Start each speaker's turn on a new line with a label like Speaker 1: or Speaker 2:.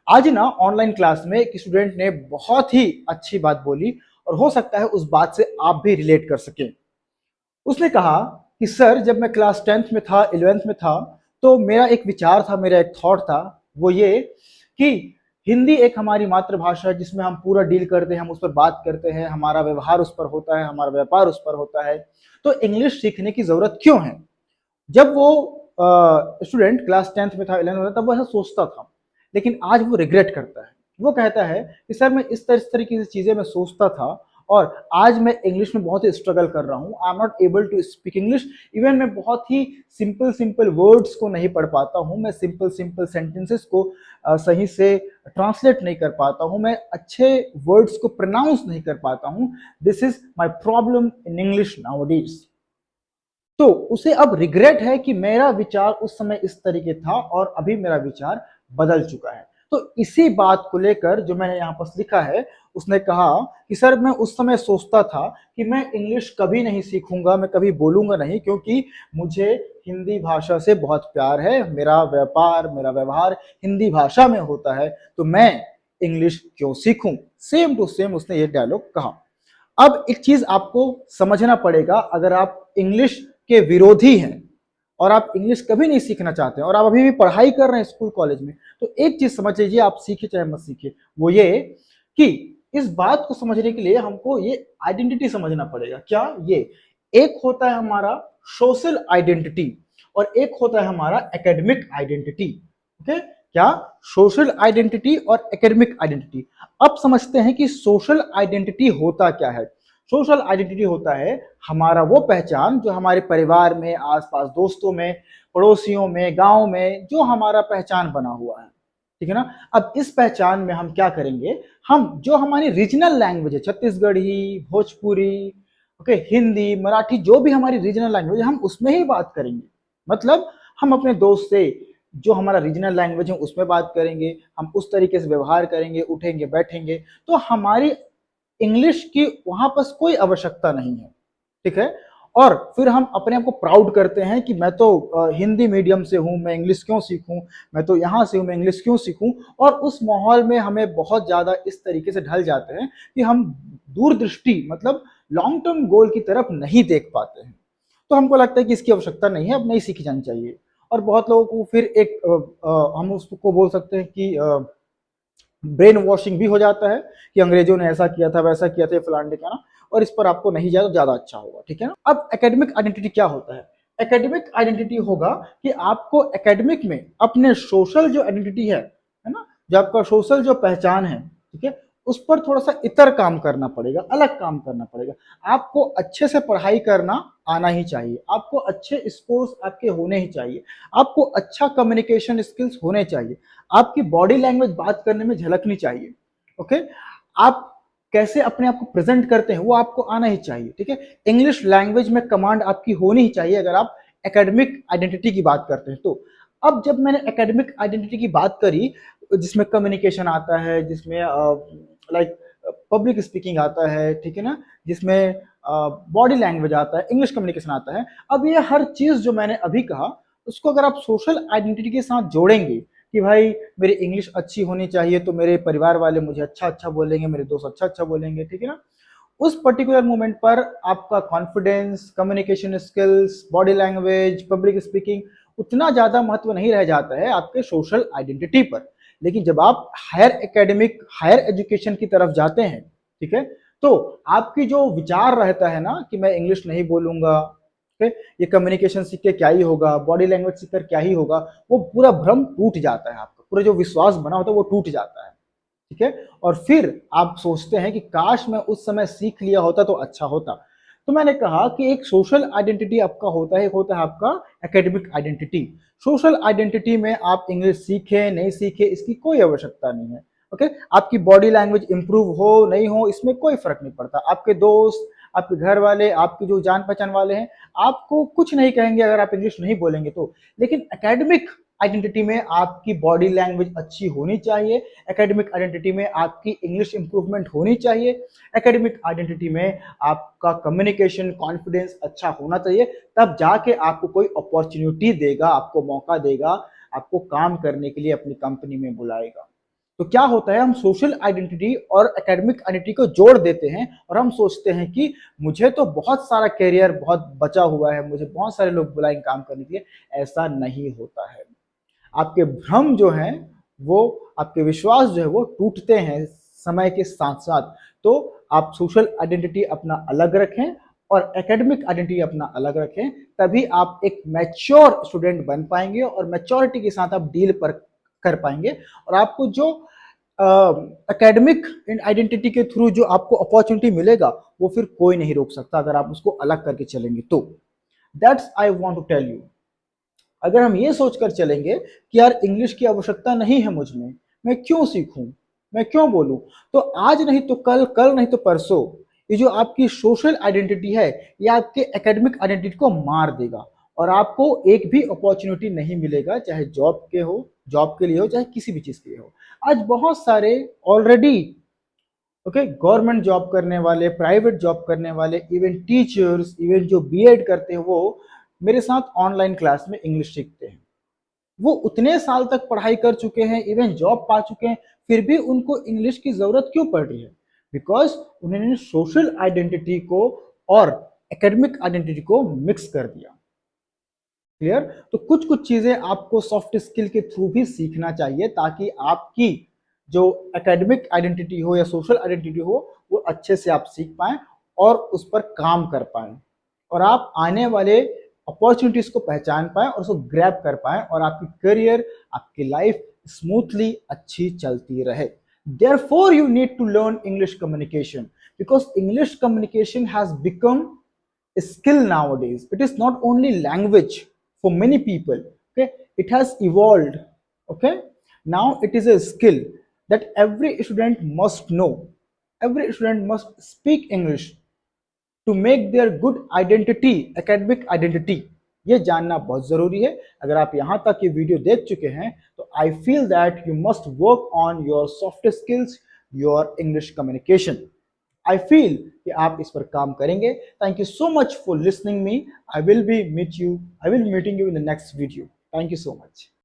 Speaker 1: आज ना online class में एक स्टूडेंट ने बहुत ही अच्छी बात बोली और हो सकता है उस बात से आप भी रिलेट कर सकें। उसने कहा कि सर जब मैं क्लास 10th में था 11th में था तो मेरा एक विचार था, मेरा एक थॉट था, वो ये कि हिंदी एक हमारी मातृभाषा है जिसमें हम पूरा डील करते हैं, हम उस पर बात करते हैं, हमारा व्यवहार उस पर होता है, हमारा व्यापार उस पर होता है, तो इंग्लिश सीखने की जरूरत क्यों है। जब वो स्टूडेंट क्लास 10th में था 11th में था तब वो ऐसा सोचता था, लेकिन आज वो रिग्रेट करता है। वो कहता है कि सर मैं इस तरीके से चीज़ें मैं सोचता था और आज मैं इंग्लिश में बहुत ही स्ट्रगल कर रहा हूँ। I am not able to speak English. Even मैं बहुत ही सिंपल सिंपल वर्ड्स को नहीं पढ़ पाता हूँ, मैं सिंपल सिंपल सेंटेंसेस को सही से ट्रांसलेट नहीं कर पाता हूँ, मैं अच्छे वर्ड्स को प्रोनाउंस नहीं कर पाता हूँ। This is my problem in English nowadays. तो उसे अब रिग्रेट है कि मेरा विचार उस समय इस तरीके था और अभी मेरा विचार बदल चुका है। तो इसी बात को लेकर जो मैंने यहाँ पर लिखा है, उसने कहा कि सर मैं उस समय सोचता था कि मैं इंग्लिश कभी नहीं सीखूंगा, मैं कभी बोलूंगा नहीं, क्योंकि मुझे हिंदी भाषा से बहुत प्यार है, मेरा व्यापार मेरा व्यवहार हिंदी भाषा में होता है, तो मैं इंग्लिश क्यों सीखूं। सेम टू सेम उसने ये डायलॉग कहा। अब एक चीज आपको समझना पड़ेगा, अगर आप इंग्लिश के विरोधी हैं और आप इंग्लिश कभी नहीं सीखना चाहते हैं और आप अभी भी पढ़ाई कर रहे हैं स्कूल कॉलेज में, तो एक चीज समझ लीजिए, आप सीखे चाहे मत सीखे, वो ये कि इस बात को समझने के लिए हमको ये आइडेंटिटी समझना पड़ेगा। क्या ये एक होता है हमारा सोशल आइडेंटिटी और एक होता है हमारा एकेडमिक आइडेंटिटी। ओके, क्या सोशल आइडेंटिटी और एकेडमिक आइडेंटिटी। अब समझते हैं कि सोशल आइडेंटिटी होता क्या है। सोशल आइडेंटिटी होता है हमारा वो पहचान जो हमारे परिवार में, आसपास दोस्तों में, पड़ोसियों में, गांव में जो हमारा पहचान बना हुआ है, ठीक है ना। अब इस पहचान में हम क्या करेंगे, हम जो हमारी रीजनल लैंग्वेज है, छत्तीसगढ़ी, भोजपुरी, ओके, हिंदी, मराठी, जो भी हमारी रीजनल लैंग्वेज है हम उसमें ही बात करेंगे। मतलब हम अपने दोस्त से जो हमारा रीजनल लैंग्वेज है उसमें बात करेंगे, हम उस तरीके से व्यवहार करेंगे, उठेंगे बैठेंगे, तो हमारी इंग्लिश की वहां पर कोई आवश्यकता नहीं है, ठीक है। और फिर हम अपने आप को प्राउड करते हैं कि मैं तो हिंदी मीडियम से हूं, मैं इंग्लिश क्यों सीखूं, मैं तो यहां से हूं, मैं इंग्लिश क्यों सीखूं। और उस माहौल में हमें बहुत ज्यादा इस तरीके से ढल जाते हैं कि हम दूरदृष्टि मतलब लॉन्ग टर्म गोल की तरफ नहीं देख पाते हैं। तो हमको लगता है कि इसकी आवश्यकता नहीं है, अब नहीं सीखी जानी चाहिए। और बहुत लोगों को फिर एक हम उसको बोल सकते हैं कि ब्रेन वॉशिंग भी हो जाता है कि अंग्रेजों ने ऐसा किया था, वैसा किया था, फलान का ना, और इस पर आपको नहीं जाए तो ज्यादा अच्छा होगा, ठीक है ना। अब एकेडमिक आइडेंटिटी क्या होता है। एकेडमिक आइडेंटिटी होगा कि आपको एकेडमिक में अपने सोशल जो आइडेंटिटी है ना, जो आपका सोशल जो पहचान है, ठीक है, उस पर थोड़ा सा इतर काम करना पड़ेगा, अलग काम करना पड़ेगा। आपको अच्छे से पढ़ाई करना आना ही चाहिए, आपको अच्छे स्कोर्स आपके होने ही चाहिए, आपको अच्छा कम्युनिकेशन स्किल्स होने चाहिए, आपकी बॉडी लैंग्वेज बात करने में झलकनी चाहिए। ओके, आप कैसे अपने आप को प्रेजेंट करते हैं वो आपको आना ही चाहिए, ठीक है। इंग्लिश लैंग्वेज में कमांड आपकी होनी ही चाहिए अगर आप एकेडमिक आइडेंटिटी की बात करते हैं तो। अब जब मैंने एकेडमिक आइडेंटिटी की बात करी, जिसमें कम्युनिकेशन आता है, जिसमें लाइक पब्लिक स्पीकिंग आता है, ठीक है ना, जिसमें बॉडी लैंग्वेज आता है, इंग्लिश कम्युनिकेशन आता है। अब ये हर चीज जो मैंने अभी कहा उसको अगर आप सोशल आइडेंटिटी के साथ जोड़ेंगे कि भाई मेरी इंग्लिश अच्छी होनी चाहिए तो मेरे परिवार वाले मुझे अच्छा अच्छा बोलेंगे, मेरे दोस्त अच्छा अच्छा बोलेंगे, ठीक है ना, उस पर्टिकुलर मोमेंट पर आपका confidence, communication skills, body language, public speaking उतना ज्यादा महत्व नहीं रह जाता है आपके सोशल आइडेंटिटी पर। लेकिन जब आप हायर एकेडमिक, हायर एजुकेशन की तरफ जाते हैं, ठीक है, तो आपकी जो विचार रहता है ना कि मैं इंग्लिश नहीं बोलूंगा, ठीक है, ये कम्युनिकेशन सीख के क्या ही होगा, बॉडी लैंग्वेज सीख कर क्या ही होगा, वो पूरा भ्रम टूट जाता है, आपका पूरा जो विश्वास बना होता है वो टूट जाता है, ठीक है। और फिर आप सोचते हैं कि काश मैं उस समय सीख लिया होता तो अच्छा होता। तो मैंने कहा कि एक सोशल आइडेंटिटी आपका होता है, एक होता है आपका एकेडमिक आइडेंटिटी। सोशल आइडेंटिटी में आप इंग्लिश सीखे नहीं सीखे इसकी कोई आवश्यकता नहीं है, ओके। आपकी बॉडी लैंग्वेज इंप्रूव हो नहीं हो इसमें कोई फर्क नहीं पड़ता। आपके दोस्त, आपके घर वाले, आपके जो जान पहचान वाले हैं आपको कुछ नहीं कहेंगे अगर आप इंग्लिश नहीं बोलेंगे तो। लेकिन एकेडमिक आइडेंटिटी में आपकी बॉडी लैंग्वेज अच्छी होनी चाहिए, एकेडमिक आइडेंटिटी में आपकी इंग्लिश इंप्रूवमेंट होनी चाहिए, एकेडमिक आइडेंटिटी में आपका कम्युनिकेशन कॉन्फिडेंस अच्छा होना चाहिए। तब जाके आपको कोई अपॉर्चुनिटी देगा, आपको मौका देगा, आपको काम करने के लिए अपनी कंपनी में बुलाएगा। तो क्या होता है, हम सोशल आइडेंटिटी और एकेडमिक आइडेंटिटी को जोड़ देते हैं और हम सोचते हैं कि मुझे तो बहुत सारा कैरियर बहुत बचा हुआ है, मुझे बहुत सारे लोग बुलाएंगे काम करने के लिए। ऐसा नहीं होता है। आपके भ्रम जो हैं वो, आपके विश्वास जो है वो टूटते हैं समय के साथ साथ। तो आप सोशल आइडेंटिटी अपना अलग रखें और एकेडमिक आइडेंटिटी अपना अलग रखें, तभी आप एक मैच्योर स्टूडेंट बन पाएंगे और मैच्योरिटी के साथ आप डील पर कर पाएंगे। और आपको जो एकेडमिक आइडेंटिटी के थ्रू जो आपको अपॉर्चुनिटी मिलेगा वो फिर कोई नहीं रोक सकता, अगर आप उसको अलग करके चलेंगे तो। That's I want to tell you. अगर हम ये सोचकर चलेंगे कि यार इंग्लिश की आवश्यकता नहीं है मुझ में, मैं क्यों सीखूं, मैं क्यों बोलूं, तो आज नहीं तो कल, कल नहीं तो परसों ये जो आपकी सोशल आइडेंटिटी है ये आपके एकेडमिक आइडेंटिटी को मार देगा और आपको एक भी अपॉर्चुनिटी नहीं मिलेगा, चाहे जॉब के हो, जॉब के लिए हो, चाहे किसी भी चीज के लिए हो। आज बहुत सारे ऑलरेडी ओके गवर्नमेंट जॉब करने वाले, प्राइवेट जॉब करने वाले, इवन टीचर्स, इवन जो बीएड करते हैं वो मेरे साथ ऑनलाइन क्लास में इंग्लिश सीखते हैं। वो उतने साल तक पढ़ाई कर चुके हैं, इवन जॉब पा चुके हैं, फिर भी उनको इंग्लिश की जरूरत क्यों पड़ रही है? बिकॉज उन्होंने सोशल आइडेंटिटी को और एकेडमिक आइडेंटिटी को मिक्स कर दिया। क्लियर? तो कुछ कुछ चीजें आपको सॉफ्ट स्किल के थ्रू भी सीखना चाहिए ताकि आपकी जो एकेडमिक आइडेंटिटी हो या सोशल आइडेंटिटी हो वो अच्छे से आप सीख पाएं और उस पर काम कर पाएं और आप आने वाले अपॉर्चुनिटीज को पहचान पाएं और उसको ग्रैब कर पाएं और आपकी करियर, आपकी लाइफ स्मूथली अच्छी चलती रहे। Therefore, you need to learn English communication because English communication has become a skill nowadays. It is not only language for many people. Okay, it has evolved. Okay, now it is a skill that every student must know. Every student must speak English to make their good identity, academic identity. ये जानना बहुत जरूरी है। अगर आप यहां तक ये वीडियो देख चुके हैं तो I feel that you must work on your soft skills, your English communication. I feel कि आप इस पर काम करेंगे। Thank you so much for listening me. I will meeting you in the next video. Thank you so much.